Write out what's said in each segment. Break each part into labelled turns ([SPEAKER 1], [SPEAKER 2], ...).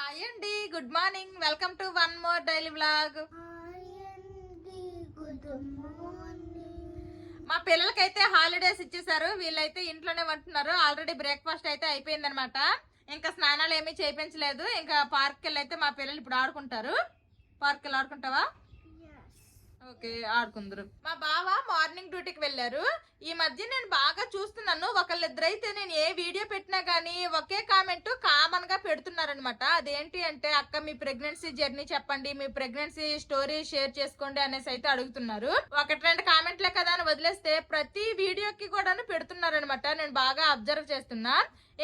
[SPEAKER 1] Hi అండి, good morning. Welcome to one more daily vlog. మా పిల్లలకైతే హాలిడేస్ ఇచ్చేసారు. వీళ్ళైతే ఇంట్లోనే ఉంటున్నారు. ఆల్రెడీ బ్రేక్ఫాస్ట్ అయితే అయిపోయిందనమాట. ఇంకా స్నానాలు ఏమీ చేయించలేదు. ఇంకా పార్క్ వెళ్ళి అయితే మా పిల్లలు ఇప్పుడు ఆడుకుంటారు. పార్క్ వెళ్ళి ఆడుకుంటావా? ఓకే, ఆడుకుందరు. మా బావ మార్నింగ్ డ్యూటీకి వెళ్ళారు. ఈ మధ్య నేను బాగా చూస్తున్నాను, ఒకళ్ళిద్దరైతే నేను ఏ వీడియో పెట్టినా గానీ ఒకే కామెంట్ కామన్ గా పెడుతున్నారనమాట. అదేంటి అంటే, అక్క మీ ప్రెగ్నెన్సీ జర్నీ చెప్పండి, మీ ప్రెగ్నెన్సీ స్టోరీ షేర్ చేసుకోండి అనేసి అయితే అడుగుతున్నారు. ఒకటి రెండు కామెంట్లే కదా అని వదిలేస్తే ప్రతి వీడియోకి కూడా పెడుతున్నారనమాట. నేను బాగా అబ్జర్వ్ చేస్తున్నా.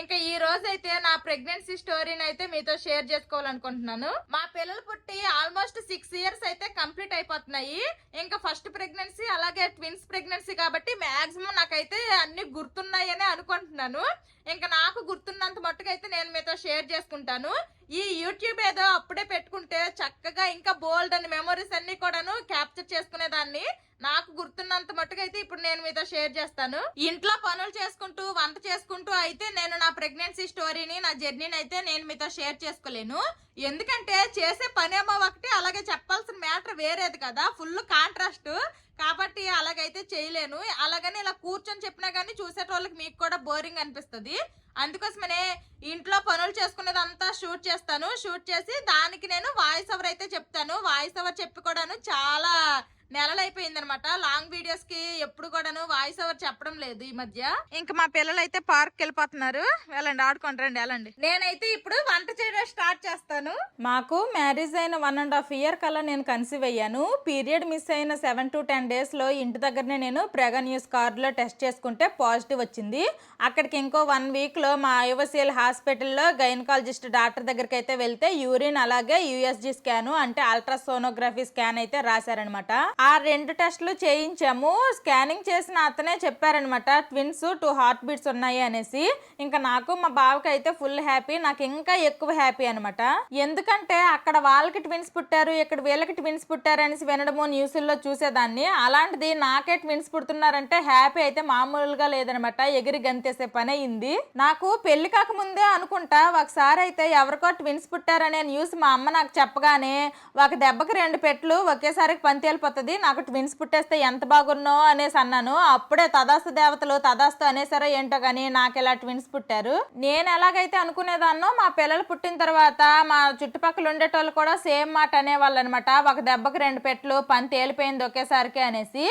[SPEAKER 1] ఇంకా ఈ రోజు అయితే నా ప్రెగ్నెన్సీ స్టోరీని అయితే మీతో షేర్ చేసుకోవాలనుకుంటున్నాను. మా పిల్లలు పుట్టి ఆల్మోస్ట్ 6 years అయితే కంప్లీట్ అయిపోతున్నాయి. ఇంకా ఫస్ట్ ప్రెగ్నెన్సీ అలాగే ట్విన్స్ ప్రెగ్నెన్సీ కాబట్టి మాక్సిమం నాకైతే అన్ని గుర్తున్నాయని అనుకుంటున్నాను. ఇంకా నాకు గుర్తున్నంత మట్టుకైతే నేను మీతో షేర్ చేసుకుంటాను. ఈ యూట్యూబ్ ఏదో అప్పుడే పెట్టుకుంటే చక్కగా ఇంకా బోల్డ్ అని మెమరీస్ అన్ని కూడాను క్యాప్చర్ చేసుకునేదాన్ని. నాకు గుర్తున్నంత మట్టుకైతే ఇప్పుడు నేను మీతో షేర్ చేస్తాను. ఇంట్లో పనులు చేసుకుంటూ వంట చేసుకుంటూ అయితే నేను నా ప్రెగ్నెన్సీ స్టోరీని, నా జర్నీని అయితే నేను మీతో షేర్ చేసుకోలేను. ఎందుకంటే చేసే పనేమో ఒకటి, అలాగే చెప్పాల్సిన మ్యాటర్ వేరేది కదా, ఫుల్ కాంట్రాస్ట్. కాబట్టి అలాగైతే చేయలేను. అలాగని ఇలా కూర్చొని చెప్పినా గానీ చూసేటోళ్ళకి మీకు కూడా బోరింగ్ అనిపిస్తుంది. అందుకోసమనే ఇంట్లో పనులు చేసుకునేదంతా షూట్ చేస్తాను. షూట్ చేసి దానికి నేను వాయిస్ ఓవర్ అయితే చెప్తాను. వాయిస్ ఓవర్ చెప్పి కూడాను చాలా నెలలు అయిపోయింది అనమాట. లాంగ్ వీడియోస్ కి ఎప్పుడు కూడాను వాయిస్ ఓవర్ చెప్పడం లేదు ఈ మధ్య. ఇంకా మా పిల్లలు అయితే పార్క్ వెళ్ళిపోతున్నారు. వెళ్ళండి, ఆడుకుంటారండి, వెళ్ళండి. నేనైతే ఇప్పుడు వంట చేయడం స్టార్ట్ చేస్తాను. మాకు మ్యారేజ్ అయిన 1.5 year కల్లా నేను కన్సీవ్ అయ్యాను. పీరియడ్ మిస్ అయిన 7 to 10 days లో ఇంటి దగ్గరనే నేను ప్రెగా న్యూస్ కార్డులో టెస్ట్ చేసుకుంటే పాజిటివ్ వచ్చింది. అక్కడికి ఇంకో 1 week లో మా ఐఓసిఎల్ హాస్పిటల్లో గైనకాలజిస్ట్ డాక్టర్ దగ్గరికి అయితే వెళ్తే యూరిన్ అలాగే యూఎస్జి స్కాన్ అంటే అల్ట్రాసోనోగ్రఫీ స్కాన్ అయితే రాశారనమాట. ఆ 2 టెస్టులు చేయించాము. స్కానింగ్ చేసిన అతనే చెప్పారనమాట ట్విన్స్ 2 heart beats ఉన్నాయి అనేసి. ఇంకా నాకు మా బావకి అయితే ఫుల్ హ్యాపీ, నాకు ఇంకా ఎక్కువ హ్యాపీ అనమాట. ఎందుకంటే అక్కడ వాళ్ళకి ట్విన్స్ పుట్టారు, ఇక్కడ వీళ్ళకి ట్విన్స్ పుట్టారు అనేసి వినడము న్యూస్లో చూసేదాన్ని. అలాంటిది నాకే ట్విన్స్ పుడుతున్నారంటే హ్యాపీ అయితే మామూలుగా లేదనమాట. ఎగిరి గంతేసే పని అయింది. నాకు పెళ్లి కాకముందే అనుకుంటా ఒకసారి అయితే ఎవరికో ట్విన్స్ పుట్టారనే న్యూస్ మా అమ్మ నాకు చెప్పగానే ఒక దెబ్బకి 2 పెట్లు ఒకేసారి పంతి వెళ్ళిపోతుంది, నాకు ట్విన్స్ పుట్టేస్తే ఎంత బాగున్నో అనేసి అన్నాను. అప్పుడే తదాస్తు దేవతలు తదాస్తు అనేసారో ఏంటో గానీ నాకు ఇలా ట్విన్స్ పుట్టారు. నేను ఎలాగైతే అనుకునేదాన్నో మా పిల్లలు పుట్టిన తర్వాత మా చుట్టుపక్కల ఉండేటోళ్ళు కూడా సేమ్ మాట అనేవాళ్ళు అనమాట. ఒక దెబ్బకి 2 పెట్లు పంతి ఏలిపోయింది ఒకేసారికి అనేసి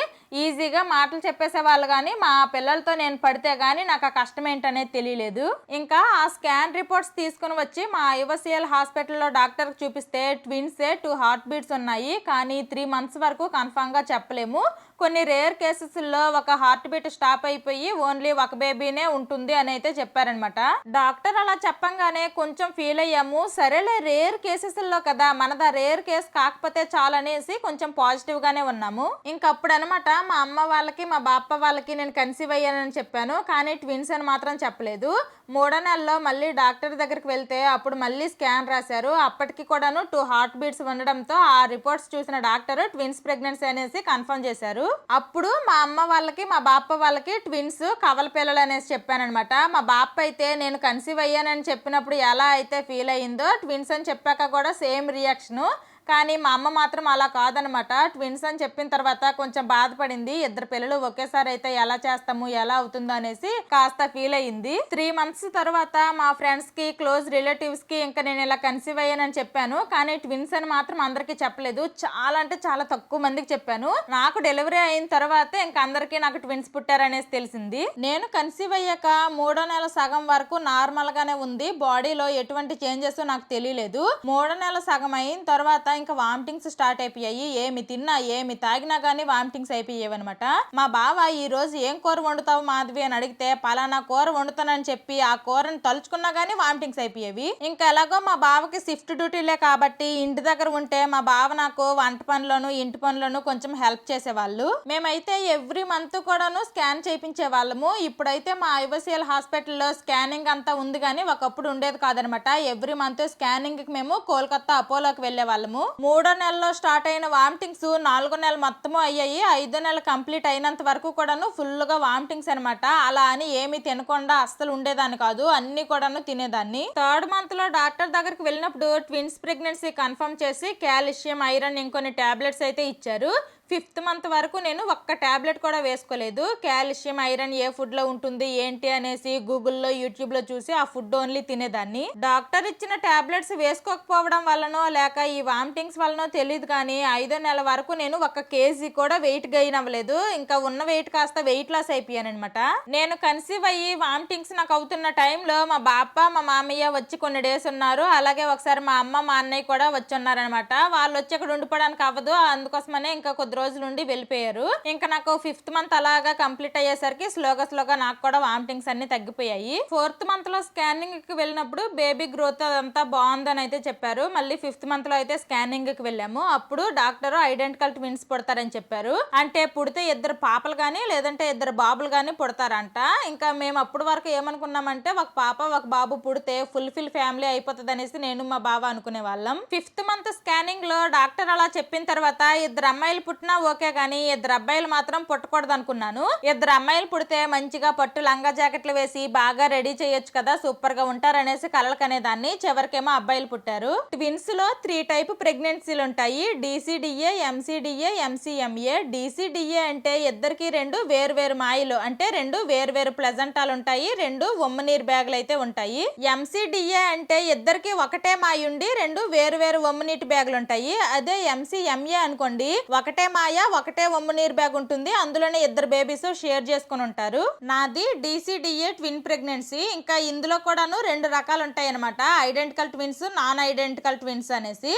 [SPEAKER 1] ఈజీగా మాటలు చెప్పేసేవాళ్ళు. కానీ మా పిల్లలతో నేను పడితే గానీ నాకు ఆ కష్టం ఏంటనేది తెలియలేదు. ఇంకా ఆ స్కాన్ రిపోర్ట్స్ తీసుకుని వచ్చి మా ఐఓసిఎల్ హాస్పిటల్లో డాక్టర్కి చూపిస్తే ట్విన్సే 2 heart beats ఉన్నాయి, కానీ 3 months వరకు కన్ఫామ్ గా చెప్పలేము. కొన్ని రేర్ కేసెస్లో ఒక హార్ట్ బీట్ స్టాప్ అయిపోయి ఓన్లీ ఒక బేబీనే ఉంటుంది అని అయితే చెప్పారనమాట. డాక్టర్ అలా చెప్పంగానే కొంచెం ఫీల్ అయ్యాము. సరేలే రేర్ కేసెస్లో కదా, మనదా రేర్ కేసు కాకపోతే చాలనేసి కొంచెం పాజిటివ్ గానే ఉన్నాము. ఇంకప్పుడు అనమాట మా అమ్మ వాళ్ళకి మా బాప్ప వాళ్ళకి నేను కన్సీవ్ అయ్యానని చెప్పాను, కానీ ట్విన్స్ అని మాత్రం చెప్పలేదు. 3వ నెలలో మళ్ళీ డాక్టర్ దగ్గరికి వెళ్తే అప్పుడు మళ్ళీ స్కాన్ రాశారు. అప్పటికి కూడాను 2 heart beats ఉండడంతో ఆ రిపోర్ట్స్ చూసిన డాక్టర్ ట్విన్స్ ప్రెగ్నెన్సీ అనేసి కన్ఫర్మ్ చేశారు. అప్పుడు మా అమ్మ వాళ్ళకి మా బాప్ప వాళ్ళకి ట్విన్స్ కవల పిల్లలు అనేసి చెప్పానమాట. మా బాప్ప అయితే నేను కన్సీవ్ అయ్యానని చెప్పినప్పుడు ఎలా అయితే ఫీల్ అయ్యిందో ట్విన్స్ అని చెప్పాక కూడా సేమ్ రియాక్షను. కానీ మా అమ్మ మాత్రం అలా కాదనమాట. ట్విన్స్ అని చెప్పిన తర్వాత కొంచెం బాధపడింది. 2 పిల్లలు ఒకేసారి అయితే ఎలా చేస్తాము, ఎలా అవుతుందో అనేసి కాస్త ఫీల్ అయ్యింది. 3 months తర్వాత మా ఫ్రెండ్స్ కి క్లోజ్ రిలేటివ్స్ కి ఇంకా నేను ఇలా కన్సీవ్ అయ్యానని చెప్పాను, కానీ ట్విన్స్ అని మాత్రం అందరికీ చెప్పలేదు. చాలా అంటే చాలా తక్కువ మందికి చెప్పాను. నాకు డెలివరీ అయిన తర్వాత ఇంకా అందరికీ నాకు ట్విన్స్ పుట్టారనేసి తెలిసింది. నేను కన్సీవ్ అయ్యాక 3వ నెల సగం వరకు నార్మల్ గానే ఉంది. బాడీలో ఎటువంటి చేంజెస్ నాకు తెలియలేదు. 3వ నెల సగం అయిన తర్వాత ఇంకా వామిటింగ్స్ స్టార్ట్ అయిపోయాయి. ఏమి తిన్నా ఏమి తాగినా గానీ వామిటింగ్స్ అయిపోయాయి అనమాట. మా బావ ఈ రోజు ఏం కూర వండుతావు మాధవి అని అడిగితే పలానా కూర వండుతానని చెప్పి ఆ కూరని తలుచుకున్నా గానీ వామిటింగ్స్ అయిపోయేవి. ఇంకా ఎలాగో మా బావకి షిఫ్ట్ డ్యూటీలే కాబట్టి ఇంటి దగ్గర ఉంటే మా బావ నాకు వంట పనిలోను ఇంటి పనిలోను కొంచెం హెల్ప్ చేసేవాళ్ళు. మేమైతే ఎవ్రీ మంత్ కూడాను స్కాన్ చేయించే వాళ్ళము. ఇప్పుడైతే మా ఐఓసిఎల్ హాస్పిటల్లో స్కానింగ్ అంతా ఉంది, కానీ ఒకప్పుడు ఉండేది కాదనమాట. ఎవ్రీ మంత్ స్కానింగ్ కి మేము కోల్కతా అపోలోకి వెళ్లే వాళ్ళము. మూడో నెలలో స్టార్ట్ అయిన వామిటింగ్స్ 4వ నెల మొత్తము అయ్యాయి. 5వ నెల కంప్లీట్ అయినంత వరకు కూడాను ఫుల్ గా వామిటింగ్స్ అనమాట. అలా అని ఏమి తినకుండా అస్సలు ఉండేదాన్ని కాదు, అన్ని కూడాను తినేదాన్ని. 3rd మంత్ లో డాక్టర్ దగ్గరికి వెళ్ళినప్పుడు ట్విన్స్ ప్రెగ్నెన్సీ కన్ఫర్మ్ చేసి కాల్షియం, ఐరన్ ఇంకొన్ని టాబ్లెట్స్ అయితే ఇచ్చారు. 5th మంత్ వరకు నేను ఒక్క టాబ్లెట్ కూడా వేసుకోలేదు. కాల్షియం, ఐరన్ ఏ ఫుడ్ లో ఉంటుంది ఏంటి అనేసి గూగుల్లో, యూట్యూబ్ లో చూసి ఆ ఫుడ్ ఓన్లీ తినేదాన్ని. డాక్టర్ ఇచ్చిన టాబ్లెట్స్ వేసుకోకపోవడం వల్లనో లేక ఈ వామిటింగ్స్ వల్లనో తెలియదు కానీ 5వ నెల వరకు నేను 1 kg కూడా వెయిట్ గెయిన్ అవ్వలేదు. ఇంకా ఉన్న వెయిట్ కాస్త వెయిట్ లాస్ అయిపోయాను అనమాట. నేను కన్సీవ్ అయ్యి వామిటింగ్స్ నాకు అవుతున్న టైంలో మా బాప, మా మామయ్య వచ్చి కొన్ని డేస్ ఉన్నారు. అలాగే ఒకసారి మా అమ్మ, మా అన్నయ్య కూడా వచ్చి ఉన్నారనమాట. వాళ్ళు వచ్చి అక్కడ ఉండిపోవడానికి అవ్వదు, అందుకోసమనే ఇంకా కొద్ది రోజుల నుండి వెళ్ళిపోయారు. ఇంకా నాకు 5th మంత్ అలాగా కంప్లీట్ అయ్యేసరికి స్లోగా నాకు కూడా వామిటింగ్స్ అన్ని తగ్గిపోయాయి. 4th మంత్ లో స్కానింగ్ కి వెళ్ళినప్పుడు బేబీ గ్రోత్ అదంతా బాగుందని అయితే చెప్పారు. మళ్ళీ 5th మంత్ లో అయితే స్కానింగ్ కి వెళ్ళాము. అప్పుడు డాక్టర్ ఐడెంటికల్ ట్విన్స్ పుడతారని చెప్పారు. అంటే పుడితే 2 పాపలు గానీ లేదంటే 2 బాబులు గానీ పుడతారంట. ఇంకా మేము అప్పుడు వరకు ఏమనుకున్నామంటే 1 పాప 1 బాబు పుడితే ఫుల్ఫిల్ ఫ్యామిలీ అయిపోతుంది అనేసి నేను మా బావ అనుకునే వాళ్ళం. 5th మంత్ స్కానింగ్ లో డాక్టర్ అలా చెప్పిన తర్వాత 2 అమ్మాయిలు పుట్టినా ఓకే గానీ 2 అబ్బాయిలు మాత్రం పుట్టకూడదు అనుకున్నాను. 2 అమ్మాయిలు పుడితే మంచిగా పట్టు లంగా జాకెట్లు వేసి బాగా రెడీ చేయొచ్చు కదా, సూపర్ గా ఉంటారనేసి కలలు కనేదాన్ని. చివరికేమో అబ్బాయిలు పుట్టారు. ట్విన్స్ లో 3 టైప్ ప్రెగ్నెన్సీలు ఉంటాయి. DCDA, MCDA, MCMA. DCDA అంటే ఇద్దరికి 2 వేరు మాయలు, అంటే 2 వేరు ప్లజంటాలు ఉంటాయి, 2 ఉమ్మనీరు బ్యాగులు అయితే ఉంటాయి. MCDA అంటే ఇద్దరికి ఒకటే మాయ ఉండి 2 వేరు ఉమ్మనీటి బ్యాగులు ఉంటాయి. అదే MCMA అనుకోండి, ఒకటే మాయ ఒకటే ఉమ్మనీరు బ్యాగ్ ఉంటుంది, అందులోనే 2 బేబీస్ షేర్ చేసుకుని ఉంటారు. నాది DCDA ట్విన్ ప్రెగ్నెన్సీ. ఇంకా ఇందులో కూడాను 2 రకాలు ఉంటాయి అనమాట, identical twins, non identical twins అనేసి.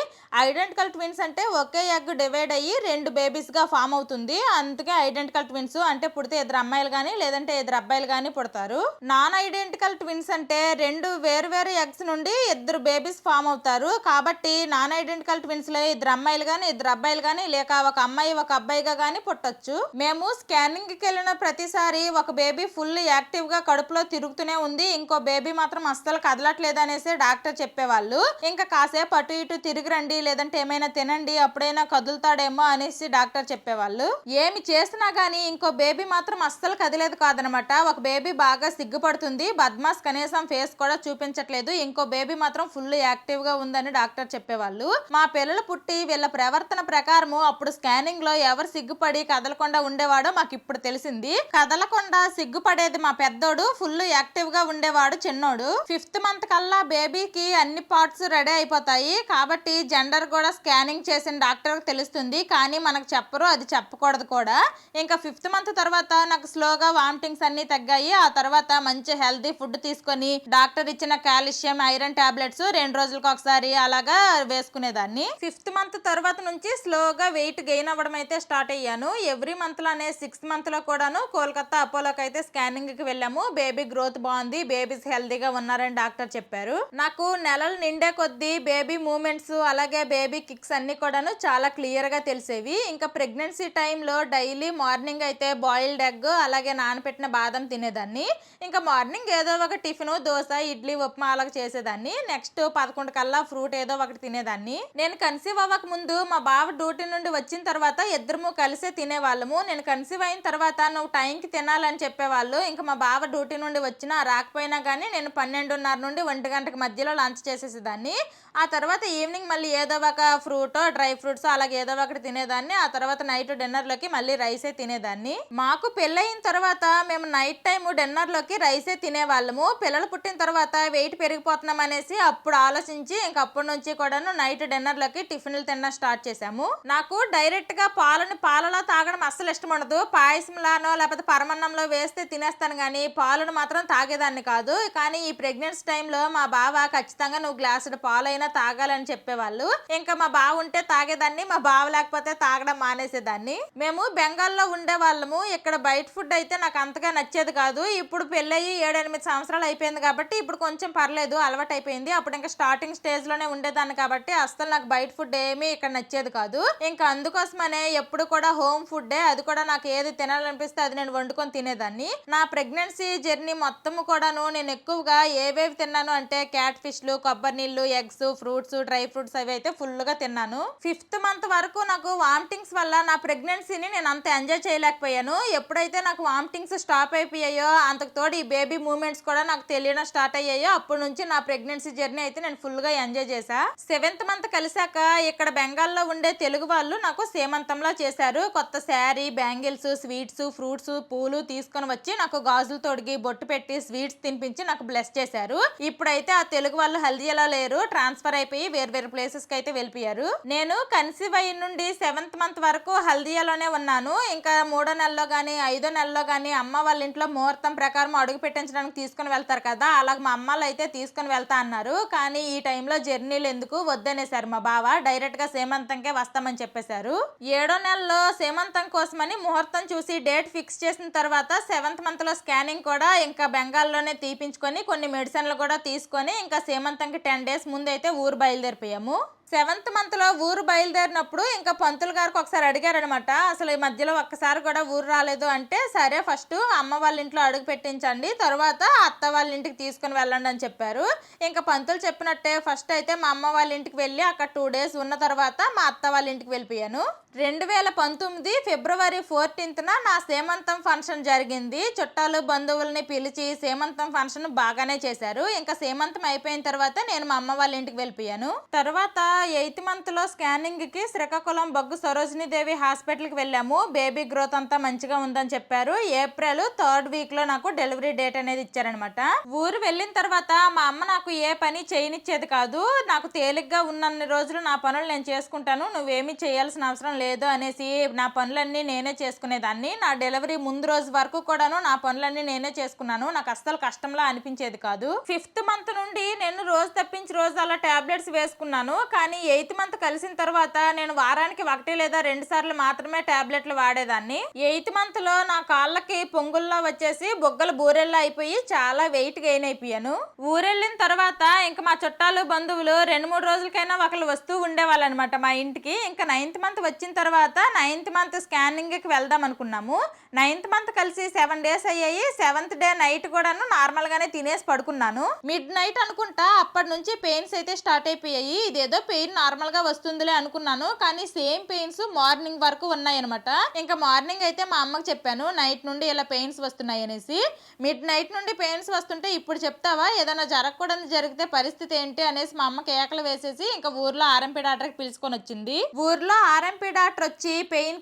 [SPEAKER 1] ఐడెంటికల్ ట్విన్స్ అంటే ఒకే ఎగ్ డివైడ్ అయ్యి 2 బేబీస్ గా ఫామ్ అవుతుంది, అందుకే ఐడెంటికల్ ట్విన్స్. అంటే పుడితే 2 అమ్మాయిలు గానీ లేదంటే 2 అబ్బాయిలు గానీ పుడతారు. నాన్ ఐడెంటికల్ ట్విన్స్ అంటే 2 వేరు ఎగ్స్ నుండి 2 బేబీస్ ఫామ్ అవుతారు. కాబట్టి నాన్ ఐడెంటికల్ ట్విన్స్ లో 2 అమ్మాయిలు గానీ 2 అబ్బాయిలు గానీ లేక 1 అమ్మాయి 1 అబ్బాయిగా గానీ పుట్టొచ్చు. మేము స్కానింగ్ కి వెళ్ళిన ప్రతిసారి 1 బేబీ ఫుల్ యాక్టివ్ గా కడుపులో తిరుగుతూనే ఉంది, ఇంకో బేబీ మాత్రం అస్సలు కదలట్లేదు అనేసి డాక్టర్ చెప్పేవాళ్ళు. ఇంకా కాసేపు అటు ఇటు తిరిగి రండి, లేదంటే ఏమైనా తినండి, అప్పుడైనా కదులుతాడేమో అనేసి డాక్టర్ చెప్పేవాళ్ళు. ఏమి చేసినా గానీ ఇంకో బేబీ మాత్రం అస్సలు కదిలేదు కాదనమాట. 1 బేబీ బాగా సిగ్గుపడుతుంది, బద్మాస్, కనీసం ఫేస్ కూడా చూపించట్లేదు. ఇంకో బేబీ మాత్రం ఫుల్ యాక్టివ్ గా ఉందని డాక్టర్ చెప్పేవాళ్ళు. మా పిల్లలు పుట్టి వీళ్ళ ప్రవర్తన ప్రకారము అప్పుడు స్కానింగ్ లో ఎవరు సిగ్గుపడి కదలకుండా ఉండేవాడో మాకు ఇప్పుడు తెలిసింది. కదలకుండా సిగ్గుపడేది మా పెద్దోడు, ఫుల్ యాక్టివ్ గా ఉండేవాడు చిన్నోడు. 5th మంత్ కల్లా బేబీకి అన్ని పార్ట్స్ రెడీ అయిపోతాయి కాబట్టి జెండర్ కూడా స్కానింగ్ చేసిన డాక్టర్ తెలుస్తుంది, కానీ మనకు చెప్పరు, అది చెప్పకూడదు కూడా. ఇంకా 5th మంత్ తర్వాత నాకు స్లోగా వామిటింగ్స్ అన్ని తగ్గాయి. ఆ తర్వాత మంచి హెల్తీ ఫుడ్ తీసుకొని డాక్టర్ ఇచ్చిన కాల్షియం, ఐరన్ టాబ్లెట్స్ 2 రోజులకు ఒకసారి అలాగా వేసుకునేదాన్ని. 5th మంత్ తర్వాత నుంచి స్లోగా వెయిట్ గెయిన్ అవ్వడం అయితే స్టార్ట్ అయ్యాను. ఎవ్రీ మంత్ లోనే 6th మంత్ లో కూడాను కోల్కతా అపోలోకి అయితే స్కానింగ్ కి వెళ్ళాము. బేబీ గ్రోత్ బాగుంది, బేబీస్ హెల్తీగా ఉన్నారని డాక్టర్ చెప్పారు. నాకు నెలలు నిండే కొద్దీ బేబీ మూమెంట్స్ అలాగే బేబీ కిక్స్ అన్ని కూడాను చాలా క్లియర్ గా తెలిసేవి. ఇంకా ప్రెగ్నెన్సీ టైంలో డైలీ మార్నింగ్ అయితే బాయిల్డ్ ఎగ్ అలాగే నానపెట్టిన బాదం తినేదాన్ని. ఇంకా మార్నింగ్ ఏదో ఒక టిఫిన్, దోశ, ఇడ్లీ, ఉప్మా అలాగ చేసేదాన్ని. నెక్స్ట్ 11 కల్లా ఫ్రూట్ ఏదో ఒకటి తినేదాన్ని. నేను కన్సీవ్ అవ్వక ముందు మా బావ డ్యూటీ నుండి వచ్చిన తర్వాత ఇద్దరము కలిసే తినేవాళ్ళము. నేను కన్సీవ్ అయిన తర్వాత నువ్వు టైంకి తినాలని చెప్పేవాళ్ళు. ఇంకా మా బావ డ్యూటీ నుండి వచ్చినా రాకపోయినా కానీ నేను 12:30 నుండి 1 గంటకి మధ్యలో లంచ్ చేసేసేదాన్ని. ఆ తర్వాత ఈవినింగ్ మళ్ళీ ఏదో ఒక ఫ్రూట్, డ్రై ఫ్రూట్స్ అలాగే ఏదో ఒకటి తినేదాన్ని. ఆ తర్వాత నైట్ డిన్నర్లోకి మళ్ళీ రైసే తినేదాన్ని. మాకు పెళ్ళయిన తర్వాత మేము నైట్ టైం డిన్నర్లోకి రైసే తినేవాళ్ళము. పిల్లలు పుట్టిన తర్వాత వెయిట్ పెరిగిపోతున్నాం అనేసి అప్పుడు ఆలోచించి ఇంక అప్పటి నుంచి కూడాను నైట్ డిన్నర్లోకి టిఫిన్లు తినడం స్టార్ట్ చేశాము. నాకు డైరెక్ట్ గా పాలలో తాగడం అస్సలు ఇష్టం ఉండదు. పాయసంలానో లేకపోతే పరమన్నంలో వేస్తే తినేస్తాను కానీ పాలను మాత్రం తాగేదాన్ని కాదు. కానీ ఈ ప్రెగ్నెన్సీ టైంలో మా బావ ఖచ్చితంగా నువ్వు గ్లాసుడు పాలైనా తాగాలని చెప్పేవాళ్ళు. ఇంకా మా బావ ఉంటే తాగేదాన్ని, మా బావ లేకపోతే తాగడం మానేసేదాన్ని. మేము బెంగాల్లో ఉండే వాళ్ళము. ఇక్కడ బయట ఫుడ్ అయితే నాకు అంతగా నచ్చేది కాదు. ఇప్పుడు పెళ్ళయి 7-8 సంవత్సరాలు అయిపోయింది కాబట్టి ఇప్పుడు కొంచెం పర్లేదు, అలవాటు అయిపోయింది. అప్పుడు ఇంకా స్టార్టింగ్ స్టేజ్ లోనే ఉండేదాన్ని కాబట్టి అస్సలు నాకు బయట ఫుడ్ ఏమీ ఇక్కడ నచ్చేది కాదు. ఇంకా అందుకోసమనే ఎప్పుడు కూడా హోమ్ ఫుడ్డే, అది కూడా నాకు ఏది తినాలనిపిస్తే అది నేను వండుకొని తినేదాన్ని. నా ప్రెగ్నెన్సీ జర్నీ మొత్తము కూడాను నేను ఎక్కువగా ఏవేవి తిన్నాను అంటే క్యాట్ ఫిష్లు, కొబ్బరి నీళ్ళు, ఎగ్స్, ఫ్రూట్స్, డ్రై ఫ్రూట్స్ అవి అయితే ఫుల్ గా తిన్నాను. 5th మంత్ వరకు నాకు వామిటింగ్స్ వల్ల నా ప్రెగ్నెన్సీని నేను అంత ఎంజాయ్ చేయలేకపోయాను. ఎప్పుడైతే నాకు వామిటింగ్స్ స్టాప్ అయిపోయాయో, అంతకు తోడు ఈ బేబీ మూమెంట్స్ కూడా నాకు తెలియడం స్టార్ట్ అయ్యాయో, అప్పటి నుంచి నా ప్రెగ్నెన్సీ జర్నీ అయితే నేను ఫుల్ గా ఎంజాయ్ చేశా. 7th మంత్ కలిసాక ఇక్కడ బెంగాల్లో ఉండే తెలుగు వాళ్ళు నాకు సేమంతంలా చేశారు. కొత్త శారీ, బ్యాంగిల్స్, స్వీట్స్, ఫ్రూట్స్, పూలు తీసుకొని వచ్చి నాకు గాజులు తొడిగి బొట్టు పెట్టి స్వీట్స్ తినిపించి నాకు బ్లెస్ చేశారు. ఇప్పుడైతే ఆ తెలుగు వాళ్ళు హల్దీలా లేరు, ట్రాన్స్ఫర్ అయిపోయి వేరు ప్లేసెస్ కి అయితే వెళ్ళిపోయారు. నేను కన్సీవ్ అయిన నుండి 7th మంత్ వరకు హల్దీయాలోనే ఉన్నాను. ఇంకా 3వ నెలలో గానీ 5వ నెలలో గానీ అమ్మ వాళ్ళ ఇంట్లో ముహూర్తం ప్రకారం అడుగు పెట్టించడానికి తీసుకుని వెళ్తారు కదా, అలాగ మా అమ్మాళ్ళు అయితే తీసుకుని వెళ్తా అన్నారు. కానీ ఈ టైంలో జర్నీలు ఎందుకు వద్దనేసారు మా బావ. డైరెక్ట్ గా సేమంతంకే వస్తామని చెప్పేశారు. 7వ నెలలో సేమంతం కోసమని ముహూర్తం చూసి డేట్ ఫిక్స్ చేసిన తర్వాత 7th మంత్ లో స్కానింగ్ కూడా ఇంకా బెంగాల్లోనే తీపించుకొని కొన్ని మెడిసిన్లు కూడా తీసుకొని ఇంకా సేమంతంకి 10 days ముందు అయితే ఊరు బయలుదేరిపోయాము. 7th మంత్ లో ఊరు బయలుదేరినప్పుడు ఇంకా పంతులు గారికి ఒకసారి అడిగారనమాట, అసలు ఈ మధ్యలో ఒక్కసారి కూడా ఊరు రాలేదు అంటే, సరే ఫస్ట్ అమ్మ వాళ్ళ ఇంట్లో అడుగు పెట్టించండి, తర్వాత అత్త వాళ్ళ ఇంటికి తీసుకుని వెళ్ళండి అని చెప్పారు. ఇంకా పంతులు చెప్పినట్టే ఫస్ట్ అయితే మా అమ్మ వాళ్ళ ఇంటికి వెళ్ళి అక్కడ 2 days ఉన్న తర్వాత మా అత్త వాళ్ళ ఇంటికి వెళ్ళిపోయాను. 2019 February 14th నా సేమంతం ఫంక్షన్ జరిగింది. చుట్టాలు బంధువుల్ని పిలిచి సేమంతం ఫంక్షన్ బాగానే చేశారు. ఇంకా సేమంతం అయిపోయిన తర్వాత నేను మా అమ్మ వాళ్ళ ఇంటికి వెళ్ళిపోయాను. తర్వాత 8th మంత్ లో స్కానింగ్ కి శ్రీకాకుళం బొగ్గు సరోజిని దేవి హాస్పిటల్ కి వెళ్ళాము. బేబీ గ్రోత్ అంతా మంచిగా ఉందని చెప్పారు. April 3rd week లో నాకు డెలివరీ డేట్ అనేది ఇచ్చారనమాట. ఊరు వెళ్ళిన తర్వాత మా అమ్మ నాకు ఏ పని చేయనిచ్చేది కాదు. నాకు తేలిగ్గా ఉన్నన్ని రోజులు నా పనులు నేను చేసుకుంటాను, నువ్వేమీ చేయాల్సిన అవసరం లేదు అనేసి నా పనులన్నీ నేనే చేసుకునేదాన్ని. నా డెలివరీ ముందు రోజు వరకు కూడాను నా పనులన్నీ నేనే చేసుకున్నాను. నాకు అస్సలు కష్టంలా అనిపించేది కాదు. 5th మంత్ నుండి నేను రోజు తప్పించి రోజు అలా టాబ్లెట్స్ వేసుకున్నాను. కానీ 8th మంత్ కలిసిన తర్వాత నేను వారానికి 1 లేదా 2 సార్లు మాత్రమే టాబ్లెట్లు వాడేదాన్ని. 8th మంత్ లో నా కాళ్ళకి పొంగుల్లో వచ్చేసి బొగ్గలు బూరెల్లా అయిపోయి చాలా వెయిట్ గెయిన్ అయిపోయాను. ఊరెళ్ళిన తర్వాత ఇంకా మా చుట్టాలు బంధువులు 2-3 రోజులకైనా ఒకళ్ళు వస్తూ ఉండేవాళ్ళు అనమాట మా ఇంటికి. ఇంకా 9th మంత్ వచ్చిన తర్వాత 9th మంత్ స్కానింగ్ కి వెళ్దాం అనుకున్నాము. 9th మంత్ కలిసి 7 days అయ్యాయి. 7th డే నైట్ కూడాను నార్మల్ గానే తినేసి పడుకున్నాను. మిడ్ నైట్ అనుకుంటా అప్పటి నుంచి పెయిన్స్ అయితే స్టార్ట్ అయిపోయాయి. ఇదేదో పెయిన్ నార్మల్ గా వస్తుందిలే అనుకున్నాను, కానీ సేమ్ పెయిన్స్ మార్నింగ్ వరకు ఉన్నాయి అనమాట. ఇంకా మార్నింగ్ అయితే మా అమ్మకి చెప్పాను నైట్ నుండి ఇలా పెయిన్స్ వస్తున్నాయి అనేసి. మిడ్ నైట్ నుండి పెయిన్స్ వస్తుంటే ఇప్పుడు చెప్తావా, ఏదైనా జరగకూడదు జరిగితే పరిస్థితి ఏంటి అనేసి మా అమ్మ కేకలు వేసేసి ఇంకా ఊర్లో ఆర్ఎంపీ డాక్టర్కి పిలుచుకొని వచ్చింది. ఊర్లో ఆర్ఎంపీ డాక్టర్ వచ్చి పెయిన్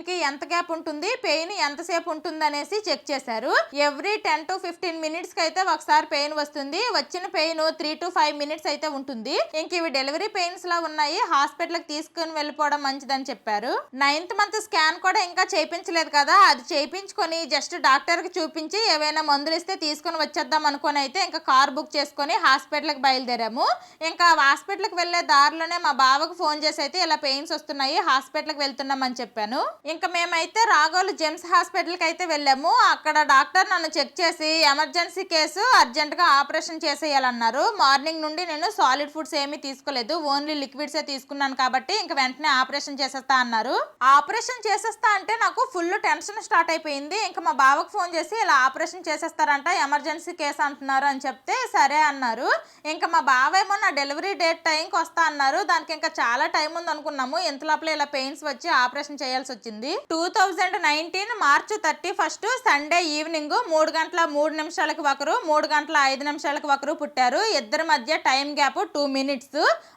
[SPEAKER 1] కి ఎంత గ్యాప్ ఉంటుంది, పెయిన్ ఎంతసేపు ఉంటుంది అనేసి చెక్ చేశారు. ఎవ్రీ 10 to 15 minutes కి అయితే ఒకసారి పెయిన్ వస్తుంది. వచ్చిన పెయిన్ 3 to 5 minutes అయితే ఉంటుంది. ఇంక ఇవి డెలివరీ పెయిన్స్ లా ఉన్నాయి, హాస్పిటల్ కి తీసుకుని వెళ్ళిపోవడం మంచిదని చెప్పారు. 9th మంత్ స్కాన్ కూడా ఇంకా చేయించలేదు కదా, అది చేయించుకొని జస్ట్ డాక్టర్ కి చూపించి ఏవైనా మందులు ఇస్తే తీసుకుని వచ్చేద్దాం అనుకుని అయితే ఇంకా కార్ బుక్ చేసుకుని హాస్పిటల్ కి బయలుదేరాము. ఇంకా హాస్పిటల్ కి వెళ్లే దారిలోనే మా బావకు ఫోన్ చేసి అయితే ఇలా పెయిన్స్ వస్తున్నాయి, హాస్పిటల్ కి వెళ్తున్నాం అని చెప్పాను. ఇంకా మేమైతే రాగోలు జెమ్స్ హాస్పిటల్ కి అయితే వెళ్ళాము. అక్కడ డాక్టర్ నన్ను చెక్ చేసి ఎమర్జెన్సీ కేసు, అర్జెంట్ గా ఆపరేషన్ చేసేయాలన్నారు. మార్నింగ్ నుండి నేను సాలిడ్ ఫుడ్స్ ఏమీ తీసుకోలేదు, ఓన్లీ లిక్విడ్స్ తీసుకున్నాను కాబట్టి ఇంకా వెంటనే ఆపరేషన్ చేసేస్తా అన్నారు. ఆపరేషన్ చేసేస్తా అంటే నాకు ఫుల్ టెన్షన్ స్టార్ట్ అయిపోయింది. ఇంకా మా బావకు ఫోన్ చేసి ఇలా ఆపరేషన్ చేసేస్తారంట, ఎమర్జెన్సీ కేసు అంటున్నారు అని చెప్తే సరే అన్నారు. ఇంకా మా బావ ఏమో నా డెలివరీ డేట్ టైంకి వస్తా అన్నారు. దానికి ఇంకా చాలా టైం ఉంది అనుకున్నాము, ఎంత లోపల ఇలా పెయిన్స్ వచ్చి ఆపరేషన్ చేయాల్సి వచ్చింది. 2019 March 31 సండే ఈవినింగ్ 3:03 ఒకరు, 3:05 ఒకరు పుట్టారు. ఇద్దరి మధ్య టైం గ్యాప్ 2 minutes.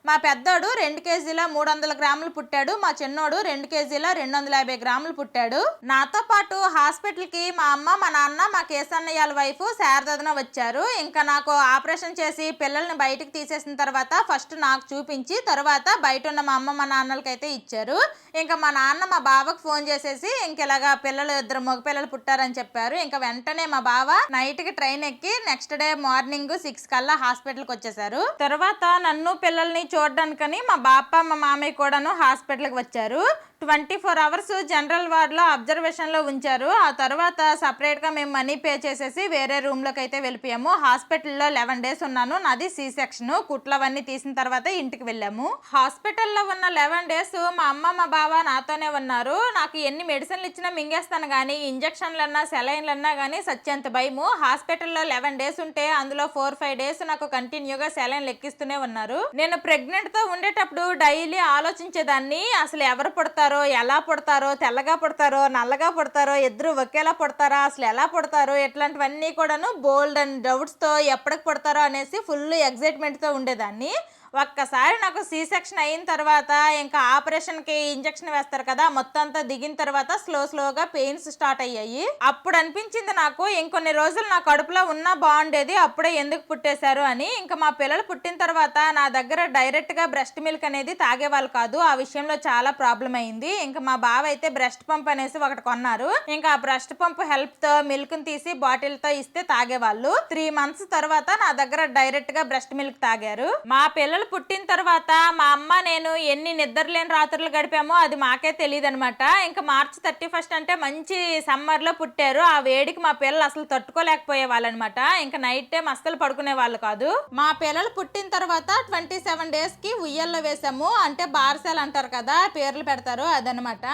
[SPEAKER 1] మా పెద్దోడు 2 kg 300 grams పుట్టాడు, మా చిన్నోడు 2 kg 250 grams పుట్టాడు. నాతో పాటు హాస్పిటల్ కి మా అమ్మ, మా నాన్న, మా కేసన్నయ్యాల వైఫ్ శారదన వచ్చారు. ఇంకా నాకు ఆపరేషన్ చేసి పిల్లల్ని బయటకు తీసేసిన తర్వాత ఫస్ట్ నాకు చూపించి తర్వాత బయట ఉన్న మా అమ్మ మా నాన్నలకి అయితే ఇచ్చారు. ఇంకా మా నాన్న మా బావకు ఫోన్ చేసేసి ఇంకెలాగా పిల్లలు 2 మగ పిల్లలు పుట్టారని చెప్పారు. ఇంకా వెంటనే మా బావ నైట్ కి ట్రైన్ ఎక్కి నెక్స్ట్ డే మార్నింగ్ 6 కల్లా హాస్పిటల్ కి వచ్చేసారు. తర్వాత నన్ను పిల్లల్ని చూడడానికని మా బాప మా మామయ్య కూడాను హాస్పిటల్ కి వచ్చారు. 24 అవర్స్ జనరల్ వార్డ్లో అబ్జర్వేషన్లో ఉంచారు. ఆ తర్వాత సపరేట్గా మేము మనీ పే చేసేసి వేరే రూమ్లోకి అయితే వెళ్ళిపోయాము. హాస్పిటల్లో 11 days ఉన్నాను. నాది సి సెక్షన్. కుట్లు అవన్నీ తీసిన తర్వాత ఇంటికి వెళ్ళాము. హాస్పిటల్లో ఉన్న 11 days మా అమ్మ మా బావ నాతోనే ఉన్నారు. నాకు ఎన్ని మెడిసిన్లు ఇచ్చినా మింగేస్తాను కానీ ఇంజక్షన్లన్నా సెలైన్లన్నా కానీ సత్యంత భయము. హాస్పిటల్లో 11 days ఉంటే అందులో 4-5 days నాకు కంటిన్యూగా సెలైన్లు ఎక్కిస్తూనే ఉన్నారు. నేను ప్రెగ్నెంట్తో ఉండేటప్పుడు డైలీ ఆలోచించేదాన్ని, అసలు ఎవరు పుడతారో, ఎలా పుడతారో, తెల్లగా పుడతారో, నల్లగా పుడతారో, ఇద్దరు ఒకేలా పుడతారా, అసలు ఎలా పుడతారో, ఇట్లాంటివన్నీ కూడాను బోల్డ్ అండ్ డౌట్స్తో ఎప్పటికి పుడతారో అనేసి ఫుల్ ఎగ్జైట్మెంట్తో ఉండేదాన్ని. ఒక్కసారి నాకు సి సెక్షన్ అయిన తర్వాత ఇంకా ఆపరేషన్కి ఇంజక్షన్ వేస్తారు కదా, మొత్తం అంతా దిగిన తర్వాత స్లోగా పెయిన్స్ స్టార్ట్ అయ్యాయి. అప్పుడు అనిపించింది నాకు ఇంకొన్ని రోజులు నా కడుపులో ఉన్నా బాగుండేది, అప్పుడే ఎందుకు పుట్టేశారు అని. ఇంకా మా పిల్లలు పుట్టిన తర్వాత నా దగ్గర డైరెక్ట్గా బ్రెస్ట్ మిల్క్ అనేది తాగేవాళ్ళు కాదు. ఆ విషయంలో చాలా ప్రాబ్లం అయింది. ఇంకా మా బావ అయితే బ్రెస్ట్ పంప్ అనేసి ఒకటి కొన్నారు. ఇంకా ఆ బ్రెస్ట్ పంప్ హెల్ప్తో మిల్క్ని తీసి బాటిల్తో ఇస్తే తాగేవాళ్ళు. 3 months తర్వాత నా దగ్గర డైరెక్ట్గా బ్రెస్ట్ మిల్క్ తాగారు. మా పిల్లలు పుట్టిన తర్వాత మా అమ్మ నేను ఎన్ని నిద్రలేని రాత్రులు గడిపామో అది మాకే తెలియదు అనమాట. ఇంకా March 31 అంటే మంచి సమ్మర్లో పుట్టారు. ఆ వేడికి మా పిల్లలు అసలు తట్టుకోలేకపోయే వాళ్ళు అనమాట. ఇంకా నైట్ టైం అస్సలు పడుకునే వాళ్ళు కాదు. మా పిల్లలు పుట్టిన తర్వాత 27 daysకి ఉయ్యల్లో వేసాము. అంటే బార్సెల్ అంటారు కదా, పేర్లు పెడతారు, అదనమాట.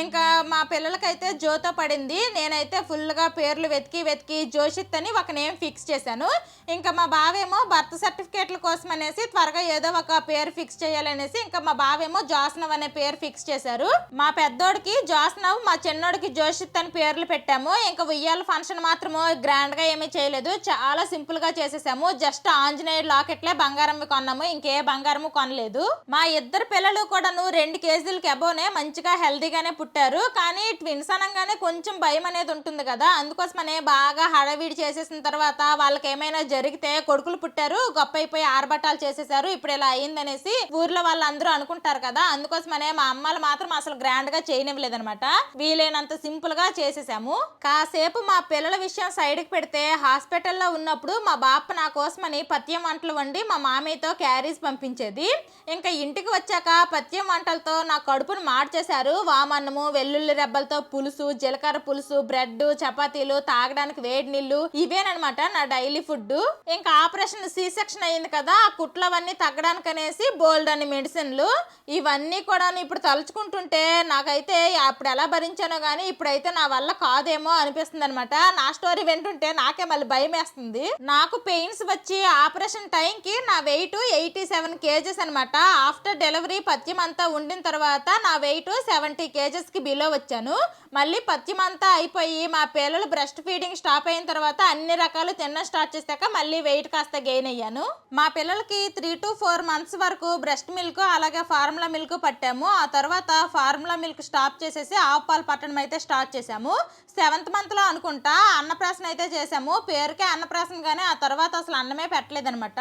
[SPEAKER 1] ఇంకా మా పిల్లలకైతే జోతో పడింది. నేనైతే ఫుల్గా పేర్లు వెతికి జోషిత్ అని ఒక నేమ్ ఫిక్స్ చేశాను. ఇంకా మా బావేమో బర్త్ సర్టిఫికేట్ల కోసం అనేసి త్వరగా ఏదో ఒక పేరు ఫిక్స్ చేయాలనేసి ఇంకా మా బావేమో జాస్నవ్ అనే పేరు ఫిక్స్ చేశారు. మా పెద్దోడికి జాస్నవ్, మా చిన్నోడికి జోషిత్ అని పేర్లు పెట్టాము. ఇంకా ఉయ్యాల ఫంక్షన్ మాత్రము గ్రాండ్ గా ఏమీ చేయలేదు, చాలా సింపుల్ గా చేసేసాము. జస్ట్ ఆంజనేయ లాకెట్లే బంగారం కొన్నాము, ఇంకే బంగారము కొనలేదు. మా ఇద్దరు పిల్లలు కూడాను 2 kgs అబోనే మంచిగా హెల్దీగానే పుట్టారు. కానీ ట్విన్స్ అనగానే కొంచెం భయం అనేది ఉంటుంది కదా, అందుకోసమనే బాగా హడావిడి చేసేసిన తర్వాత వాళ్ళకి ఏమైనా జరిగితే కొడుకులు పుట్టారు గొప్ప అయిపోయి ఆర్భటాలు చేసేసారు, ఇప్పుడు ఇలా అయిందనేసి ఊర్లో వాళ్ళందరూ అనుకుంటారు కదా, అందుకోసమనే మా అమ్మలు మాత్రం అసలు గ్రాండ్ గా చేయనివ్వలేదనమాట. వీలైనంత సింపుల్ గా చేసేసాము. కాసేపు మా పిల్లల విషయం సైడ్ కి పెడితే హాస్పిటల్లో ఉన్నప్పుడు మా బాప నా కోసమని పథ్యం వంటలు వండి మా మామయ్యతో క్యారీస్ పంపించేది. ఇంకా ఇంటికి వచ్చాక పథ్యం వంటలతో నా కడుపును మార్చేశారు. వామన్నము, వెల్లుల్లి రెబ్బలతో పులుసు, జీలకర్ర పులుసు, బ్రెడ్, చపాతీలు, తాగడానికి వేడి నీళ్లు, ఇవేనమాట నా డైలీ ఫుడ్. ఇంకా ఆపరేషన్ సి సెక్షన్ అయింది కదా, ఆ కుట్లవన్నీ తగ్గడానికి అనేసి బోల్డ్ అని మెడిసిన్లు, ఇవన్నీ కూడా ఇప్పుడు తలుచుకుంటుంటే నాకైతే అప్పుడు ఎలా భరించానో కానీ ఇప్పుడైతే నా వల్ల కాదేమో అనిపిస్తుంది అనమాట. నా స్టోరీ వింటుంటే నాకే మళ్ళీ భయం వేస్తుంది. నాకు పెయిన్స్ వచ్చి ఆపరేషన్ టైంకి నా వెయిట్ 87 kgs అనమాట. ఆఫ్టర్ డెలివరీ పథ్యం అంతా ఉండిన తర్వాత నా వెయిట్ 70 kgsకి బిలో వచ్చాను. మళ్ళీ పథ్యం అంతా అయిపోయి మా పిల్లలు బ్రెస్ట్ ఫీడింగ్ స్టాప్ అయిన తర్వాత అన్ని రకాలు తినడం స్టార్ట్ చేశాక మళ్ళీ వెయిట్ కాస్త గెయిన్ అయ్యాను. మా పిల్లలకి 3 to 4 months వరకు బ్రెస్ట్ మిల్క్ అలాగే ఫార్ములా మిల్క్ పట్టాము. ఆ తర్వాత ఫార్ములా మిల్క్ స్టాప్ చేసేసి ఆవు పాలు పట్టడం అయితే స్టార్ట్ చేసాము. 7th month లో అనుకుంటా అన్నప్రాసన అయితే చేసాము. పేరుకే అన్నప్రాసన కానీ ఆ తర్వాత అసలు అన్నమే పెట్టలేదనమాట.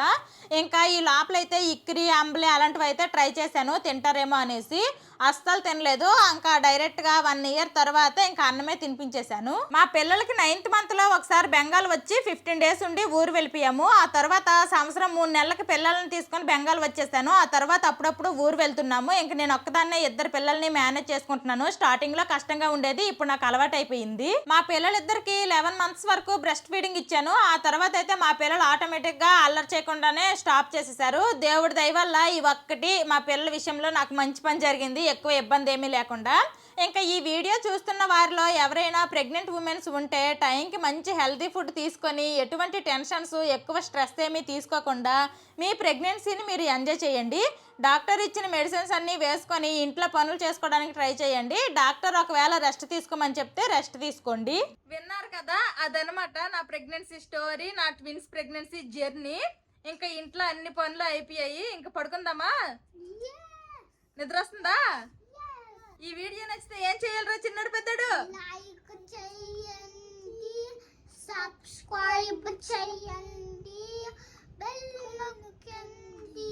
[SPEAKER 1] ఇంకా ఈ లోపలైతే ఇక్కిరి, అంబలి అలాంటివి అయితే ట్రై చేశాను తింటారేమో అనేసి, అస్సలు తినలేదు. ఇంకా డైరెక్ట్గా 1 year తర్వాత ఇంకా అన్నమే తినిపించేశాను. మా పిల్లలకి 9th month లో ఒకసారి బెంగాల్ వచ్చి 15 days ఉండి ఊరు వెళ్ళిపోయాము. ఆ తర్వాత సంవత్సరం 3 నెలలకి పిల్లల్ని తీసుకొని బెంగాల్ వచ్చేసాను. ఆ తర్వాత అప్పుడప్పుడు ఊరు వెళ్తున్నాము. ఇంక నేను ఒక్కదాన్నే 2 పిల్లల్ని మేనేజ్ చేసుకుంటున్నాను. స్టార్టింగ్ లో కష్టంగా ఉండేది, ఇప్పుడు నాకు అలవాటు అయిపోయింది. మా పిల్లలిద్దరికి 11 months వరకు బ్రెస్ట్ ఫీడింగ్ ఇచ్చాను. ఆ తర్వాత అయితే మా పిల్లలు ఆటోమేటిక్ గా అల్లరి చేయకుండానే స్టాప్ చేసేసారు. దేవుడి దయ వల్ల ఈ ఒక్కటి మా పిల్లల విషయంలో నాకు మంచి పని జరిగింది, ఎక్కువ ఇబ్బంది ఏమీ లేకుండా. ఇంకా ఈ వీడియో చూస్తున్న వారిలో ఎవరైనా ప్రెగ్నెంట్ ఉమెన్స్ ఉంటే టైంకి మంచి హెల్తీ ఫుడ్ తీసుకొని ఎటువంటి టెన్షన్స్, ఎక్కువ స్ట్రెస్ ఏమీ తీసుకోకుండా మీ ప్రెగ్నెన్సీని మీరు ఎంజాయ్ చేయండి. డాక్టర్ ఇచ్చిన మెడిసిన్స్ అన్నీ వేసుకొని ఇంట్లో పనులు చేసుకోవడానికి ట్రై చేయండి. డాక్టర్ ఒకవేళ రెస్ట్ తీసుకోమని చెప్తే రెస్ట్ తీసుకోండి. విన్నారు కదా, అదనమాట నా ప్రెగ్నెన్సీ స్టోరీ, నా ట్విన్స్ ప్రెగ్నెన్సీ జర్నీ. ఇంకా ఇంట్లో అన్ని పనులు అయిపోయాయి, ఇంకా పడుకుందామా? నిద్ర వస్తుందా? ఈ వీడియో నచ్చితే ఏం చేయాలరా చిన్నడు పెద్దడు?
[SPEAKER 2] లైక్ చేయండి, సబ్స్క్రైబ్ చేయండి, బెల్ నొక్కండి.